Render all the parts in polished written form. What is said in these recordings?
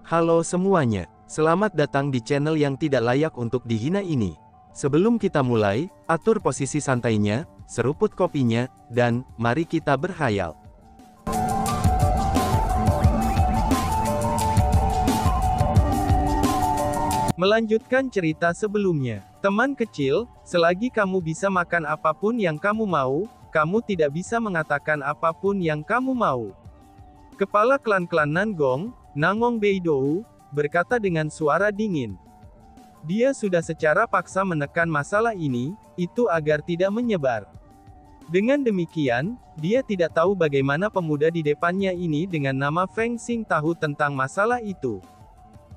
Halo semuanya, selamat datang di channel yang tidak layak untuk dihina ini. Sebelum kita mulai, atur posisi santainya, seruput kopinya, dan mari kita berkhayal. Melanjutkan cerita sebelumnya. Teman kecil, selagi kamu bisa makan apapun yang kamu mau, kamu tidak bisa mengatakan apapun yang kamu mau. Kepala klan Nangong, Nangong Beidou, berkata dengan suara dingin. Dia sudah secara paksa menekan masalah ini, itu agar tidak menyebar. Dengan demikian, dia tidak tahu bagaimana pemuda di depannya ini dengan nama Feng Xing tahu tentang masalah itu.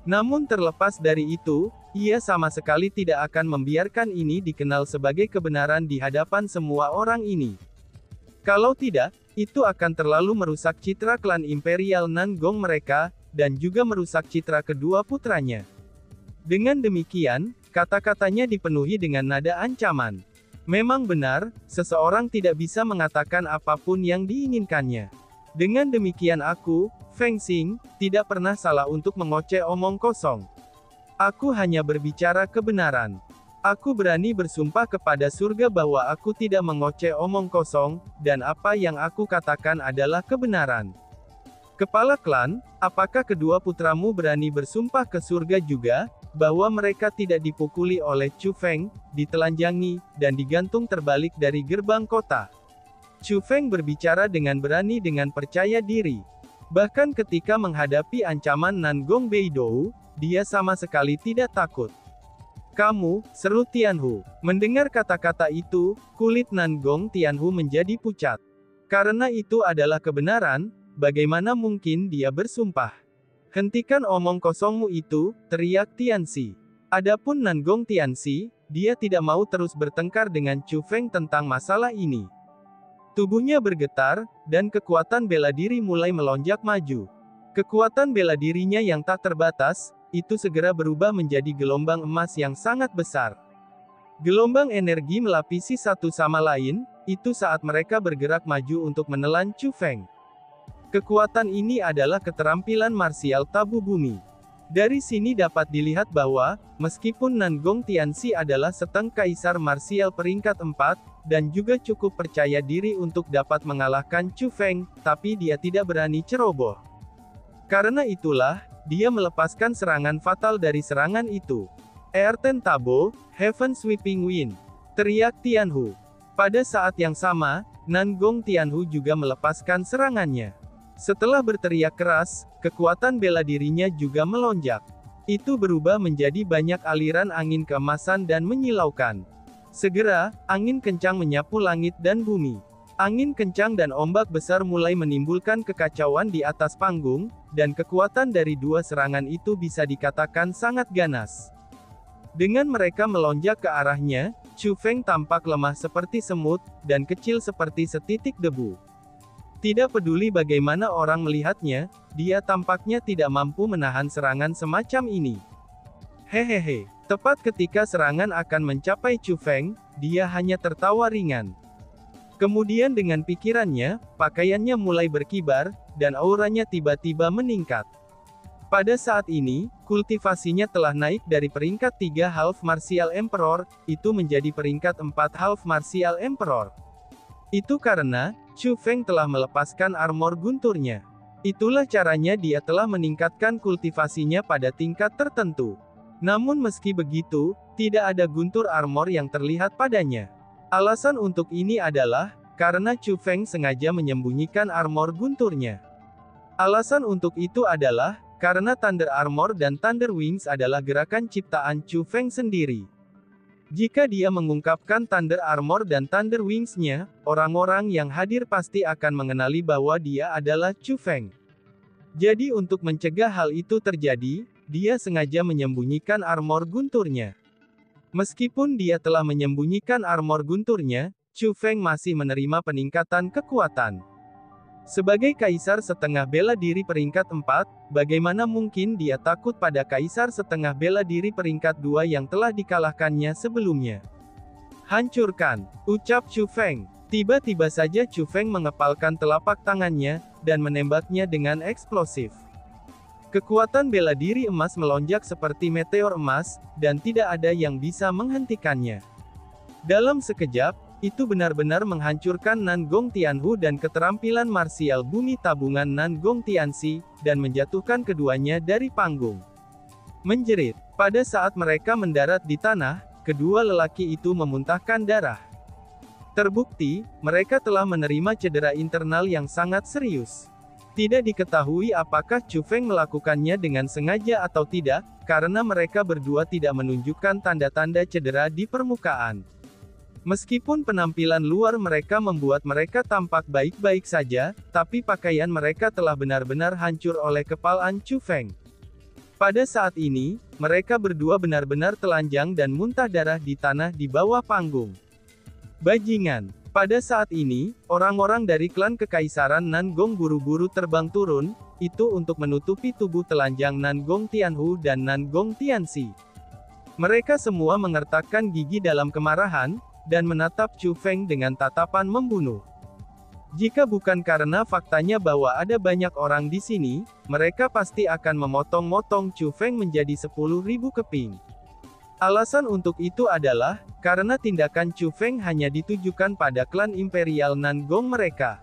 Namun terlepas dari itu, ia sama sekali tidak akan membiarkan ini dikenal sebagai kebenaran di hadapan semua orang ini. Kalau tidak, itu akan terlalu merusak citra klan Imperial Nangong mereka, dan juga merusak citra kedua putranya. Dengan demikian, kata-katanya dipenuhi dengan nada ancaman. Memang benar, seseorang tidak bisa mengatakan apapun yang diinginkannya. Dengan demikian aku, Feng Xing, tidak pernah salah untuk mengoceh omong kosong. Aku hanya berbicara kebenaran. Aku berani bersumpah kepada surga bahwa aku tidak mengoceh omong kosong, dan apa yang aku katakan adalah kebenaran. Kepala klan, apakah kedua putramu berani bersumpah ke surga juga, bahwa mereka tidak dipukuli oleh Chu Feng, ditelanjangi, dan digantung terbalik dari gerbang kota? Chu Feng berbicara dengan berani dengan percaya diri. Bahkan ketika menghadapi ancaman Nangong Beidou, dia sama sekali tidak takut. Kamu, seru Tianhu. Mendengar kata-kata itu, kulit Nangong Tianhu menjadi pucat. Karena itu adalah kebenaran, bagaimana mungkin dia bersumpah? Hentikan omong kosongmu itu, teriak Tianxi. Adapun Nangong Tianxi, dia tidak mau terus bertengkar dengan Chu Feng tentang masalah ini. Tubuhnya bergetar, dan kekuatan bela diri mulai melonjak maju. Kekuatan bela dirinya yang tak terbatas, itu segera berubah menjadi gelombang emas yang sangat besar. Gelombang energi melapisi satu sama lain, itu saat mereka bergerak maju untuk menelan Chu Feng. Kekuatan ini adalah keterampilan marsial tabu bumi. Dari sini dapat dilihat bahwa, meskipun Nangong Tianxi adalah setengah kaisar marsial peringkat 4, dan juga cukup percaya diri untuk dapat mengalahkan Chu Feng, tapi dia tidak berani ceroboh. Karena itulah, dia melepaskan serangan fatal dari serangan itu. Airten Tabo, Heaven Sweeping Wind. Teriak Tianhu. Pada saat yang sama, Nangong Tianhu juga melepaskan serangannya. Setelah berteriak keras, kekuatan bela dirinya juga melonjak. Itu berubah menjadi banyak aliran angin keemasan dan menyilaukan. Segera, angin kencang menyapu langit dan bumi. Angin kencang dan ombak besar mulai menimbulkan kekacauan di atas panggung, dan kekuatan dari dua serangan itu bisa dikatakan sangat ganas. Dengan mereka melonjak ke arahnya, Chu Feng tampak lemah seperti semut, dan kecil seperti setitik debu. Tidak peduli bagaimana orang melihatnya, dia tampaknya tidak mampu menahan serangan semacam ini. Hehehe, tepat ketika serangan akan mencapai Chu Feng, dia hanya tertawa ringan. Kemudian dengan pikirannya, pakaiannya mulai berkibar, dan auranya tiba-tiba meningkat. Pada saat ini, kultivasinya telah naik dari peringkat 3 Half Martial Emperor, itu menjadi peringkat 4 Half Martial Emperor. Itu karena, Chu Feng telah melepaskan armor gunturnya. Itulah caranya dia telah meningkatkan kultivasinya pada tingkat tertentu. Namun meski begitu, tidak ada guntur armor yang terlihat padanya. Alasan untuk ini adalah, karena Chu Feng sengaja menyembunyikan armor gunturnya. Alasan untuk itu adalah, karena Thunder Armor dan Thunder Wings adalah gerakan ciptaan Chu Feng sendiri. Jika dia mengungkapkan Thunder Armor dan Thunder Wings-nya, orang-orang yang hadir pasti akan mengenali bahwa dia adalah Chu Feng. Jadi untuk mencegah hal itu terjadi, dia sengaja menyembunyikan armor gunturnya. Meskipun dia telah menyembunyikan armor gunturnya, Chu Feng masih menerima peningkatan kekuatan. Sebagai kaisar setengah bela diri peringkat 4, bagaimana mungkin dia takut pada kaisar setengah bela diri peringkat 2 yang telah dikalahkannya sebelumnya? Hancurkan, ucap Chu Feng. Tiba-tiba saja Chu Feng mengepalkan telapak tangannya, dan menembaknya dengan eksplosif. Kekuatan bela diri emas melonjak seperti meteor emas, dan tidak ada yang bisa menghentikannya. Dalam sekejap, itu benar-benar menghancurkan Nan Gong Tianhu dan keterampilan marsial bumi tabungan Nan Gong Tianxi, dan menjatuhkan keduanya dari panggung. Menjerit. Pada saat mereka mendarat di tanah, kedua lelaki itu memuntahkan darah. Terbukti, mereka telah menerima cedera internal yang sangat serius. Tidak diketahui apakah Chu Feng melakukannya dengan sengaja atau tidak, karena mereka berdua tidak menunjukkan tanda-tanda cedera di permukaan. Meskipun penampilan luar mereka membuat mereka tampak baik-baik saja, tapi pakaian mereka telah benar-benar hancur oleh kepalaan Chu Feng. Pada saat ini, mereka berdua benar-benar telanjang dan muntah darah di tanah di bawah panggung. Bajingan. Pada saat ini, orang-orang dari klan Kekaisaran Nan Gong buru-buru terbang turun, itu untuk menutupi tubuh telanjang Nan Gong Tianhu dan Nan Gong Tianxi. Mereka semua mengertakkan gigi dalam kemarahan, dan menatap Chu Feng dengan tatapan membunuh. Jika bukan karena faktanya bahwa ada banyak orang di sini, mereka pasti akan memotong-motong Chu Feng menjadi 10.000 keping. Alasan untuk itu adalah, karena tindakan Chu Feng hanya ditujukan pada klan Imperial Nan Gong mereka.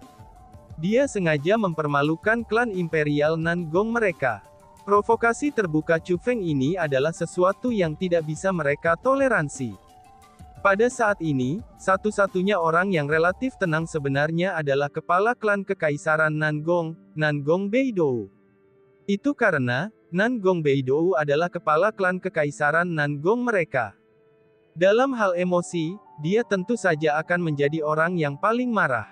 Dia sengaja mempermalukan klan Imperial Nan Gong mereka. Provokasi terbuka Chu Feng ini adalah sesuatu yang tidak bisa mereka toleransi. Pada saat ini, satu-satunya orang yang relatif tenang sebenarnya adalah kepala klan Kekaisaran Nan Gong Beidou. Itu karena, Nan Gong Beidou adalah kepala klan Kekaisaran Nan Gong mereka. Dalam hal emosi, dia tentu saja akan menjadi orang yang paling marah.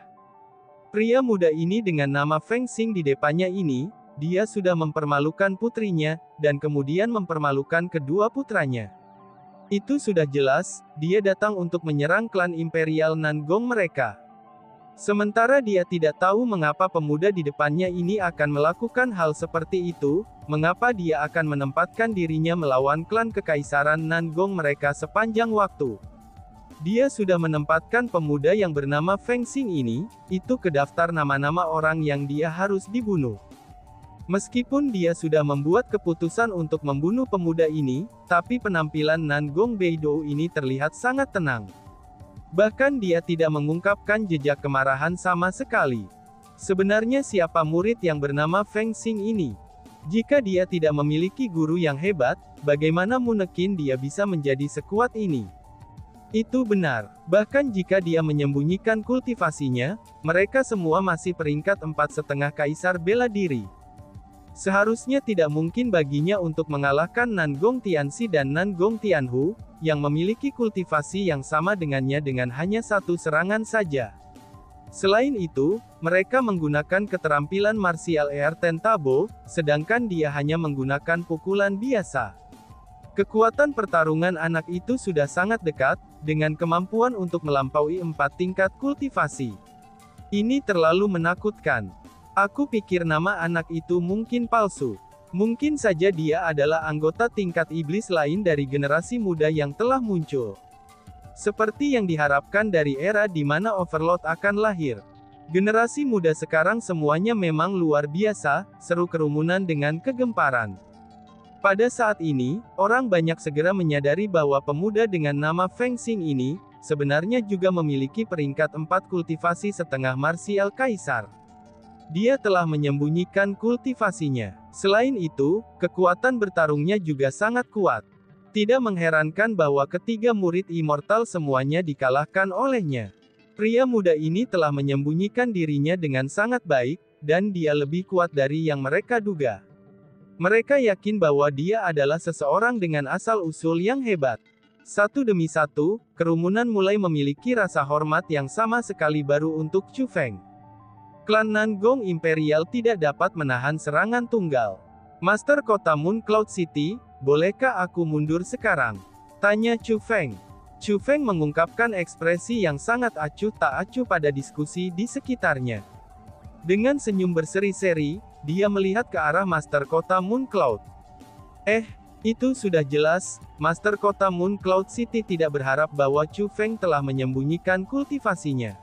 Pria muda ini dengan nama Feng Xing di depannya ini, dia sudah mempermalukan putrinya, dan kemudian mempermalukan kedua putranya. Itu sudah jelas, dia datang untuk menyerang klan Imperial Nan Gong mereka. Sementara dia tidak tahu mengapa pemuda di depannya ini akan melakukan hal seperti itu, mengapa dia akan menempatkan dirinya melawan klan Kekaisaran Nan Gong mereka sepanjang waktu. Dia sudah menempatkan pemuda yang bernama Feng Xing ini, itu ke daftar nama-nama orang yang dia harus dibunuh. Meskipun dia sudah membuat keputusan untuk membunuh pemuda ini, tapi penampilan Nan Gong Beidou ini terlihat sangat tenang. Bahkan dia tidak mengungkapkan jejak kemarahan sama sekali. Sebenarnya siapa murid yang bernama Feng Xing ini? Jika dia tidak memiliki guru yang hebat, bagaimana mungkin dia bisa menjadi sekuat ini? Itu benar. Bahkan jika dia menyembunyikan kultivasinya, mereka semua masih peringkat 4,5 kaisar bela diri. Seharusnya tidak mungkin baginya untuk mengalahkan Nan Gong Tianxi dan Nan Gong Tianhu, yang memiliki kultivasi yang sama dengannya dengan hanya satu serangan saja. Selain itu, mereka menggunakan keterampilan martial air Tentabo, sedangkan dia hanya menggunakan pukulan biasa. Kekuatan pertarungan anak itu sudah sangat dekat, dengan kemampuan untuk melampaui 4 tingkat kultivasi. Ini terlalu menakutkan. Aku pikir nama anak itu mungkin palsu. Mungkin saja dia adalah anggota tingkat iblis lain dari generasi muda yang telah muncul. Seperti yang diharapkan dari era di mana Overlord akan lahir. Generasi muda sekarang semuanya memang luar biasa, seru kerumunan dengan kegemparan. Pada saat ini, orang banyak segera menyadari bahwa pemuda dengan nama Feng Xing ini, sebenarnya juga memiliki peringkat 4 kultivasi setengah martial kaisar. Dia telah menyembunyikan kultivasinya. Selain itu, kekuatan bertarungnya juga sangat kuat. Tidak mengherankan bahwa ketiga murid immortal semuanya dikalahkan olehnya. Pria muda ini telah menyembunyikan dirinya dengan sangat baik, dan dia lebih kuat dari yang mereka duga. Mereka yakin bahwa dia adalah seseorang dengan asal-usul yang hebat. Satu demi satu, kerumunan mulai memiliki rasa hormat yang sama sekali baru untuk Chu Feng. Klan Nan Gong Imperial tidak dapat menahan serangan tunggal. Master Kota Moon Cloud City, bolehkah aku mundur sekarang? Tanya Chu Feng. Chu Feng mengungkapkan ekspresi yang sangat acuh tak acuh pada diskusi di sekitarnya. Dengan senyum berseri-seri, dia melihat ke arah Master Kota Moon Cloud. Itu sudah jelas, Master Kota Moon Cloud City tidak berharap bahwa Chu Feng telah menyembunyikan kultivasinya.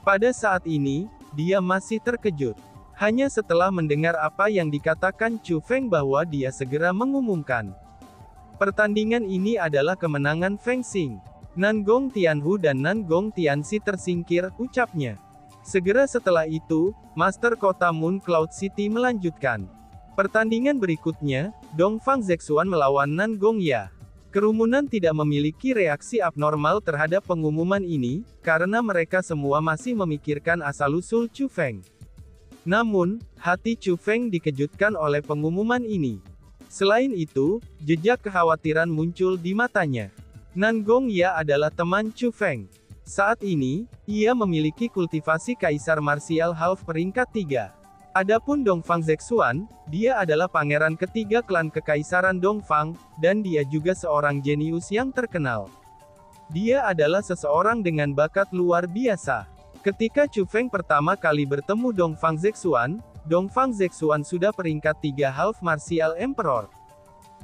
Pada saat ini, dia masih terkejut. Hanya setelah mendengar apa yang dikatakan Chu Feng bahwa dia segera mengumumkan. Pertandingan ini adalah kemenangan Feng Xing. Nangong Tianhu dan Nangong Tianxi tersingkir, ucapnya. Segera setelah itu, Master Kota Moon Cloud City melanjutkan. Pertandingan berikutnya, Dongfang Zexuan melawan Nangong Ya. Kerumunan tidak memiliki reaksi abnormal terhadap pengumuman ini, karena mereka semua masih memikirkan asal-usul Chu Feng. Namun, hati Chu Feng dikejutkan oleh pengumuman ini. Selain itu, jejak kekhawatiran muncul di matanya. Nangong Ya adalah teman Chu Feng. Saat ini, ia memiliki kultivasi kaisar marsial half peringkat 3. Adapun Dongfang Zexuan, dia adalah pangeran ketiga klan kekaisaran Dongfang, dan dia juga seorang jenius yang terkenal. Dia adalah seseorang dengan bakat luar biasa. Ketika Chu Feng pertama kali bertemu Dongfang Zexuan sudah peringkat 3 half martial emperor.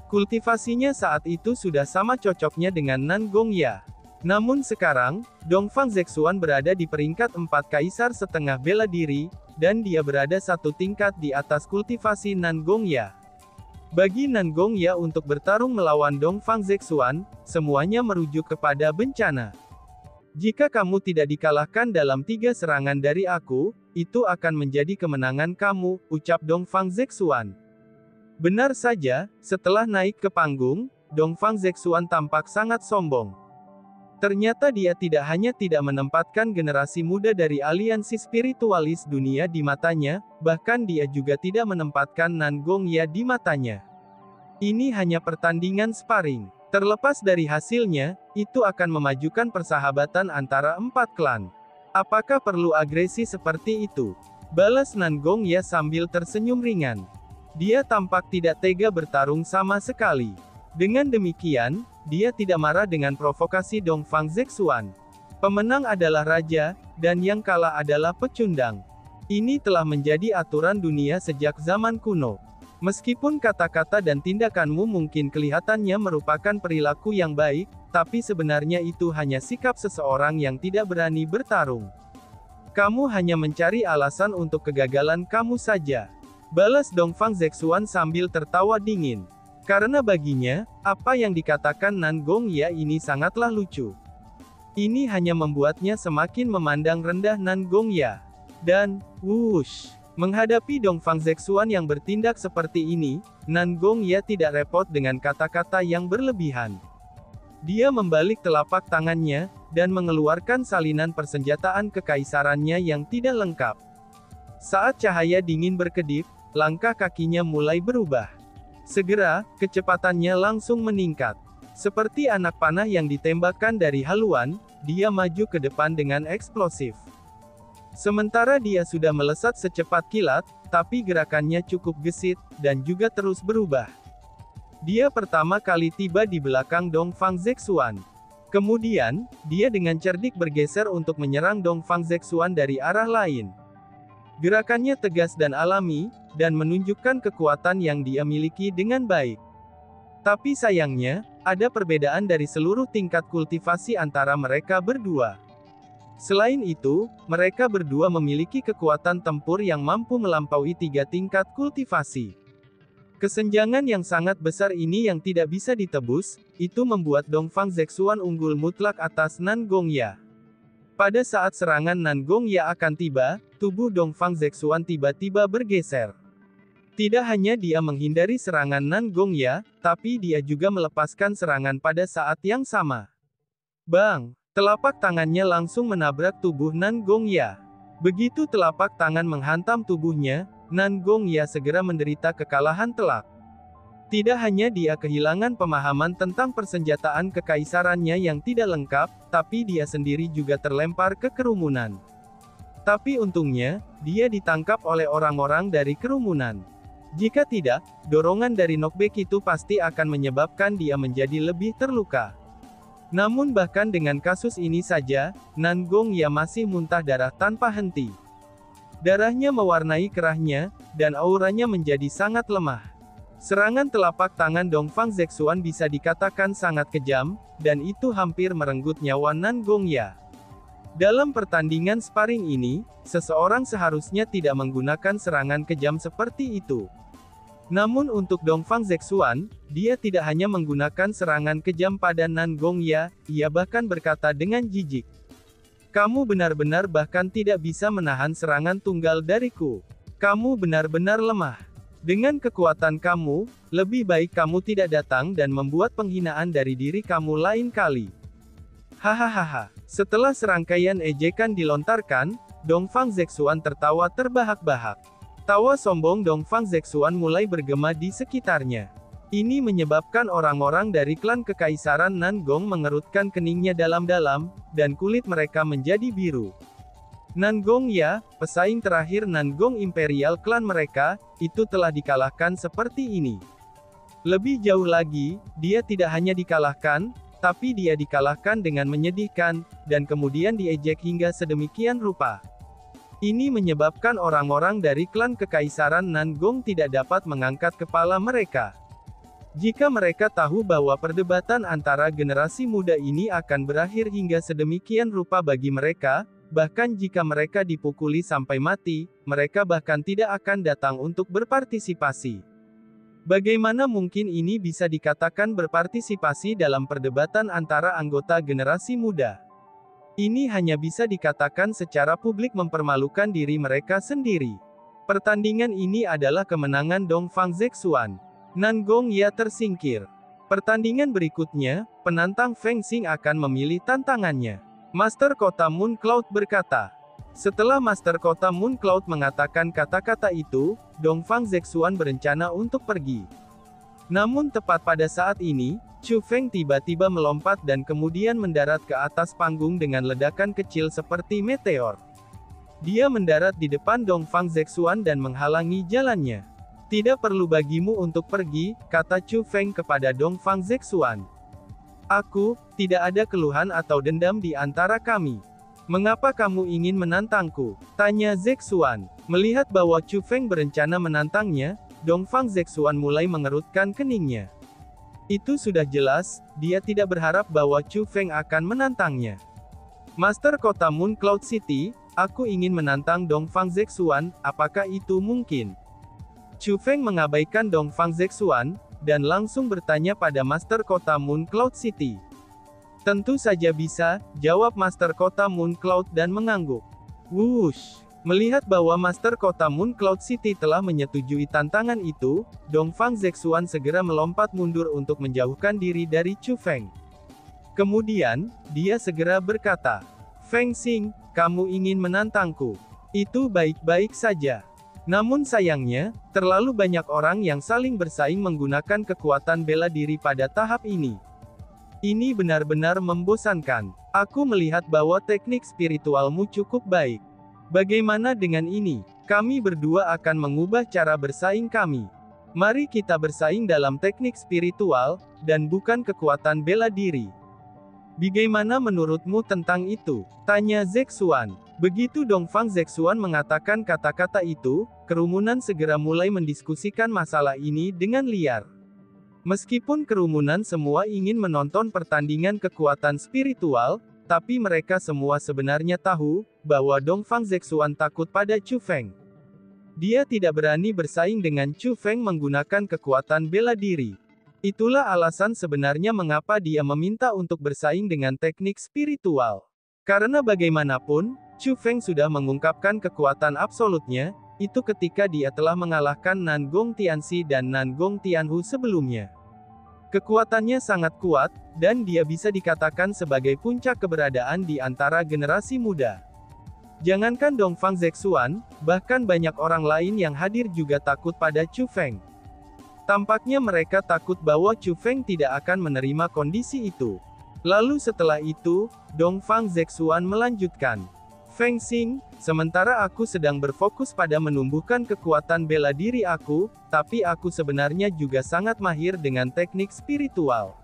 Kultivasinya saat itu sudah sama cocoknya dengan Nangong Ya. Namun sekarang, Dongfang Zexuan berada di peringkat 4 kaisar setengah bela diri, dan dia berada satu tingkat di atas kultivasi Nangong Ya. Bagi Nangong Ya untuk bertarung melawan Dongfang Zexuan, semuanya merujuk kepada bencana. Jika kamu tidak dikalahkan dalam 3 serangan dari aku, itu akan menjadi kemenangan kamu, ucap Dongfang Zexuan. Benar saja, setelah naik ke panggung, Dongfang Zexuan tampak sangat sombong. Ternyata dia tidak hanya tidak menempatkan generasi muda dari aliansi spiritualis dunia di matanya, bahkan dia juga tidak menempatkan Nangong Ya di matanya. Ini hanya pertandingan sparring. Terlepas dari hasilnya, itu akan memajukan persahabatan antara 4 klan. Apakah perlu agresi seperti itu? Balas Nangong Ya sambil tersenyum ringan. Dia tampak tidak tega bertarung sama sekali. Dengan demikian, dia tidak marah dengan provokasi Dongfang Zexuan. Pemenang adalah raja, dan yang kalah adalah pecundang. Ini telah menjadi aturan dunia sejak zaman kuno. Meskipun kata-kata dan tindakanmu mungkin kelihatannya merupakan perilaku yang baik, tapi sebenarnya itu hanya sikap seseorang yang tidak berani bertarung. Kamu hanya mencari alasan untuk kegagalan kamu saja. Balas Dongfang Zexuan sambil tertawa dingin. Karena baginya, apa yang dikatakan Nangong Ya ini sangatlah lucu. Ini hanya membuatnya semakin memandang rendah Nangong Ya. Dan, wush, menghadapi Dongfang Zexuan yang bertindak seperti ini, Nangong Ya tidak repot dengan kata-kata yang berlebihan. Dia membalik telapak tangannya, dan mengeluarkan salinan persenjataan kekaisarannya yang tidak lengkap. Saat cahaya dingin berkedip, langkah kakinya mulai berubah. Segera, kecepatannya langsung meningkat. Seperti anak panah yang ditembakkan dari haluan, dia maju ke depan dengan eksplosif. Sementara dia sudah melesat secepat kilat, tapi gerakannya cukup gesit, dan juga terus berubah. Dia pertama kali tiba di belakang Dongfang Zexuan. Kemudian, dia dengan cerdik bergeser untuk menyerang Dongfang Zexuan dari arah lain. Gerakannya tegas dan alami, dan menunjukkan kekuatan yang dia miliki dengan baik. Tapi sayangnya, ada perbedaan dari seluruh tingkat kultivasi antara mereka berdua. Selain itu, mereka berdua memiliki kekuatan tempur yang mampu melampaui 3 tingkat kultivasi. Kesenjangan yang sangat besar ini yang tidak bisa ditebus, itu membuat Dongfang Zexuan unggul mutlak atas Nangong Ya. Pada saat serangan Nangong Ya akan tiba, tubuh Dongfang Zexuan tiba-tiba bergeser. Tidak hanya dia menghindari serangan Nangong Ya, tapi dia juga melepaskan serangan pada saat yang sama. Bang! Telapak tangannya langsung menabrak tubuh Nangong Ya. Begitu telapak tangan menghantam tubuhnya, Nangong Ya segera menderita kekalahan telak. Tidak hanya dia kehilangan pemahaman tentang persenjataan kekaisarannya yang tidak lengkap, tapi dia sendiri juga terlempar ke kerumunan. Tapi untungnya, dia ditangkap oleh orang-orang dari kerumunan. Jika tidak, dorongan dari knockback itu pasti akan menyebabkan dia menjadi lebih terluka. Namun bahkan dengan kasus ini saja, Nangong Ya masih muntah darah tanpa henti. Darahnya mewarnai kerahnya, dan auranya menjadi sangat lemah. Serangan telapak tangan Dongfang Zexuan bisa dikatakan sangat kejam, dan itu hampir merenggut nyawa Nangong Ya. Dalam pertandingan sparring ini, seseorang seharusnya tidak menggunakan serangan kejam seperti itu. Namun untuk Dongfang Zexuan, dia tidak hanya menggunakan serangan kejam pada Nan Gongya, ia bahkan berkata dengan jijik. Kamu benar-benar bahkan tidak bisa menahan serangan tunggal dariku. Kamu benar-benar lemah. Dengan kekuatan kamu, lebih baik kamu tidak datang dan membuat penghinaan dari diri kamu lain kali. Hahaha. Setelah serangkaian ejekan dilontarkan, Dongfang Zexuan tertawa terbahak-bahak. Tawa sombong Dongfang Zexuan mulai bergema di sekitarnya. Ini menyebabkan orang-orang dari klan Kekaisaran Nangong mengerutkan keningnya dalam-dalam, dan kulit mereka menjadi biru. Nangong ya, pesaing terakhir Nangong Imperial klan mereka, itu telah dikalahkan seperti ini. Lebih jauh lagi, dia tidak hanya dikalahkan, tapi dia dikalahkan dengan menyedihkan, dan kemudian diejek hingga sedemikian rupa. Ini menyebabkan orang-orang dari klan Kekaisaran Nangong tidak dapat mengangkat kepala mereka. Jika mereka tahu bahwa perdebatan antara generasi muda ini akan berakhir hingga sedemikian rupa bagi mereka, bahkan jika mereka dipukuli sampai mati, mereka bahkan tidak akan datang untuk berpartisipasi. Bagaimana mungkin ini bisa dikatakan berpartisipasi dalam perdebatan antara anggota generasi muda? Ini hanya bisa dikatakan secara publik mempermalukan diri mereka sendiri. Pertandingan ini adalah kemenangan Dongfang Zexuan. Nangong ya tersingkir. Pertandingan berikutnya, penantang Feng Xing akan memilih tantangannya. Master Kota Moon Cloud berkata. Setelah Master Kota Moon Cloud mengatakan kata-kata itu, Dongfang Zexuan berencana untuk pergi. Namun tepat pada saat ini, Chu Feng tiba-tiba melompat dan kemudian mendarat ke atas panggung dengan ledakan kecil seperti meteor. Dia mendarat di depan Dongfang Zexuan dan menghalangi jalannya. Tidak perlu bagimu untuk pergi, kata Chu Feng kepada Dongfang Zexuan. Aku, tidak ada keluhan atau dendam di antara kami. Mengapa kamu ingin menantangku? Tanya Zexuan. Melihat bahwa Chu Feng berencana menantangnya, Dongfang Zexuan mulai mengerutkan keningnya. Itu sudah jelas, dia tidak berharap bahwa Chu Feng akan menantangnya. Master Kota Moon Cloud City, aku ingin menantang Dongfang Zexuan, apakah itu mungkin? Chu Feng mengabaikan Dongfang Zexuan, dan langsung bertanya pada Master Kota Moon Cloud City. Tentu saja bisa, jawab Master Kota Moon Cloud dan mengangguk. Wush! Melihat bahwa Master Kota Moon Cloud City telah menyetujui tantangan itu, Dongfang Zexuan segera melompat mundur untuk menjauhkan diri dari Chu Feng. Kemudian, dia segera berkata, Feng Xing, kamu ingin menantangku. Itu baik-baik saja. Namun sayangnya, terlalu banyak orang yang saling bersaing menggunakan kekuatan bela diri pada tahap ini. Ini benar-benar membosankan. Aku melihat bahwa teknik spiritualmu cukup baik. Bagaimana dengan ini? Kami berdua akan mengubah cara bersaing kami. Mari kita bersaing dalam teknik spiritual, dan bukan kekuatan bela diri. Bagaimana menurutmu tentang itu? Tanya Zexuan. Begitu Dongfang Zexuan mengatakan kata-kata itu, kerumunan segera mulai mendiskusikan masalah ini dengan liar. Meskipun kerumunan semua ingin menonton pertandingan kekuatan spiritual, tapi mereka semua sebenarnya tahu, bahwa Dongfang Zexuan takut pada Chu Feng. Dia tidak berani bersaing dengan Chu Feng menggunakan kekuatan bela diri. Itulah alasan sebenarnya mengapa dia meminta untuk bersaing dengan teknik spiritual. Karena bagaimanapun, Chu Feng sudah mengungkapkan kekuatan absolutnya, itu ketika dia telah mengalahkan Nangong Tianxi dan Nangong Tianhu sebelumnya. Kekuatannya sangat kuat, dan dia bisa dikatakan sebagai puncak keberadaan di antara generasi muda. Jangankan Dongfang Zexuan, bahkan banyak orang lain yang hadir juga takut pada Chu Feng. Tampaknya mereka takut bahwa Chu Feng tidak akan menerima kondisi itu. Lalu setelah itu, Dongfang Zexuan melanjutkan. Feng Xing, sementara aku sedang berfokus pada menumbuhkan kekuatan bela diri aku, tapi aku sebenarnya juga sangat mahir dengan teknik spiritual.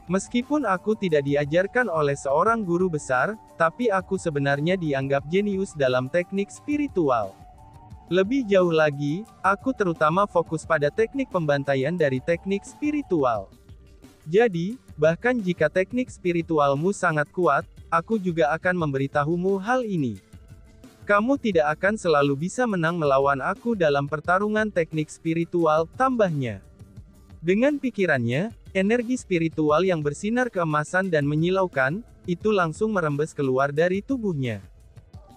Meskipun aku tidak diajarkan oleh seorang guru besar, tapi aku sebenarnya dianggap jenius dalam teknik spiritual. Lebih jauh lagi, aku terutama fokus pada teknik pembantaian dari teknik spiritual. Jadi, bahkan jika teknik spiritualmu sangat kuat, aku juga akan memberitahumu hal ini. Kamu tidak akan selalu bisa menang melawan aku dalam pertarungan teknik spiritual, tambahnya. Dengan pikirannya, energi spiritual yang bersinar keemasan dan menyilaukan, itu langsung merembes keluar dari tubuhnya.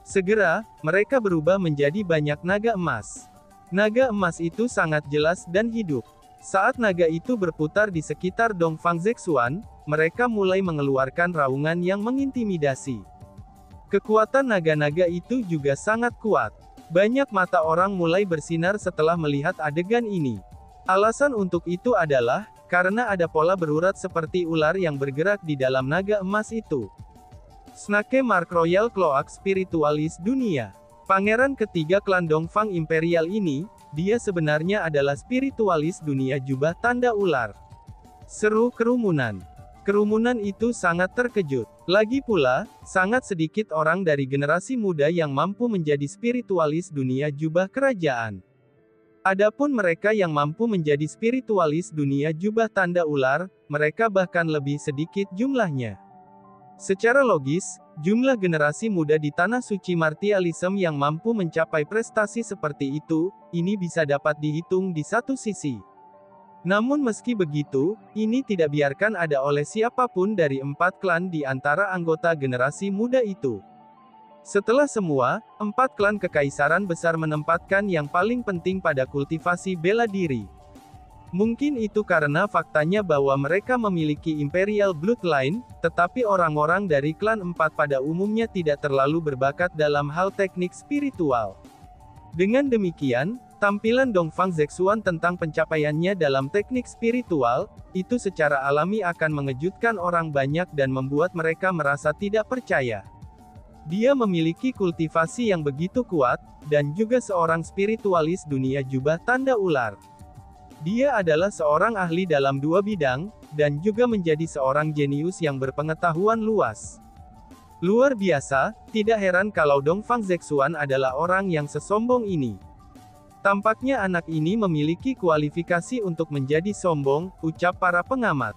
Segera, mereka berubah menjadi banyak naga emas. Naga emas itu sangat jelas dan hidup. Saat naga itu berputar di sekitar Dongfang Zexuan, mereka mulai mengeluarkan raungan yang mengintimidasi. Kekuatan naga-naga itu juga sangat kuat. Banyak mata orang mulai bersinar setelah melihat adegan ini. Alasan untuk itu adalah, karena ada pola berurat seperti ular yang bergerak di dalam naga emas itu. Snake Mark Royal Cloak Spiritualis Dunia. Pangeran ketiga klan Dongfang Imperial ini, dia sebenarnya adalah spiritualis dunia jubah tanda ular. Seru kerumunan. Kerumunan itu sangat terkejut. Lagi pula, sangat sedikit orang dari generasi muda yang mampu menjadi spiritualis dunia jubah kerajaan. Adapun mereka yang mampu menjadi spiritualis dunia jubah tanda ular, mereka bahkan lebih sedikit jumlahnya. Secara logis, jumlah generasi muda di Tanah Suci Martialism yang mampu mencapai prestasi seperti itu, ini bisa dapat dihitung di satu sisi. Namun meski begitu, ini tidak biarkan ada oleh siapapun dari 4 klan di antara anggota generasi muda itu. Setelah semua, 4 klan kekaisaran besar menempatkan yang paling penting pada kultivasi bela diri. Mungkin itu karena faktanya bahwa mereka memiliki Imperial Bloodline, tetapi orang-orang dari klan 4 pada umumnya tidak terlalu berbakat dalam hal teknik spiritual. Dengan demikian, tampilan Dongfang Zexuan tentang pencapaiannya dalam teknik spiritual, itu secara alami akan mengejutkan orang banyak dan membuat mereka merasa tidak percaya. Dia memiliki kultivasi yang begitu kuat, dan juga seorang spiritualis dunia jubah tanda ular. Dia adalah seorang ahli dalam 2 bidang, dan juga menjadi seorang jenius yang berpengetahuan luas. Luar biasa, tidak heran kalau Dongfang Zexuan adalah orang yang sesombong ini. Tampaknya anak ini memiliki kualifikasi untuk menjadi sombong, ucap para pengamat.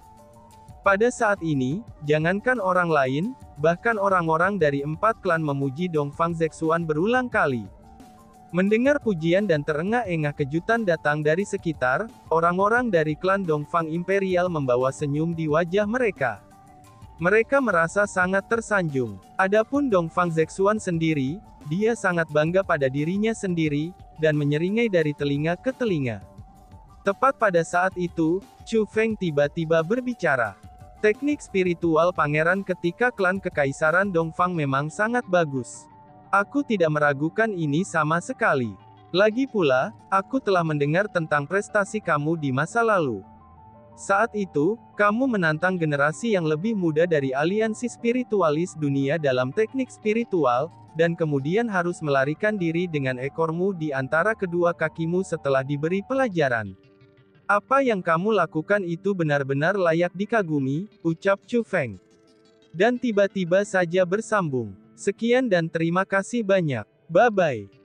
Pada saat ini, jangankan orang lain, bahkan orang-orang dari 4 klan memuji Dongfang Zexuan berulang kali. Mendengar pujian dan terengah-engah kejutan datang dari sekitar, orang-orang dari klan Dongfang Imperial membawa senyum di wajah mereka. Mereka merasa sangat tersanjung. Adapun Dongfang Zexuan sendiri, dia sangat bangga pada dirinya sendiri, dan menyeringai dari telinga ke telinga. Tepat pada saat itu, Chu Feng tiba-tiba berbicara. Teknik spiritual pangeran ketika klan kekaisaran Dongfang memang sangat bagus. Aku tidak meragukan ini sama sekali. Lagi pula, aku telah mendengar tentang prestasi kamu di masa lalu. Saat itu, kamu menantang generasi yang lebih muda dari aliansi spiritualis dunia dalam teknik spiritual, dan kemudian harus melarikan diri dengan ekormu di antara kedua kakimu setelah diberi pelajaran. Apa yang kamu lakukan itu benar-benar layak dikagumi, ucap Chu Feng. Dan tiba-tiba saja bersambung. Sekian dan terima kasih banyak. Bye-bye.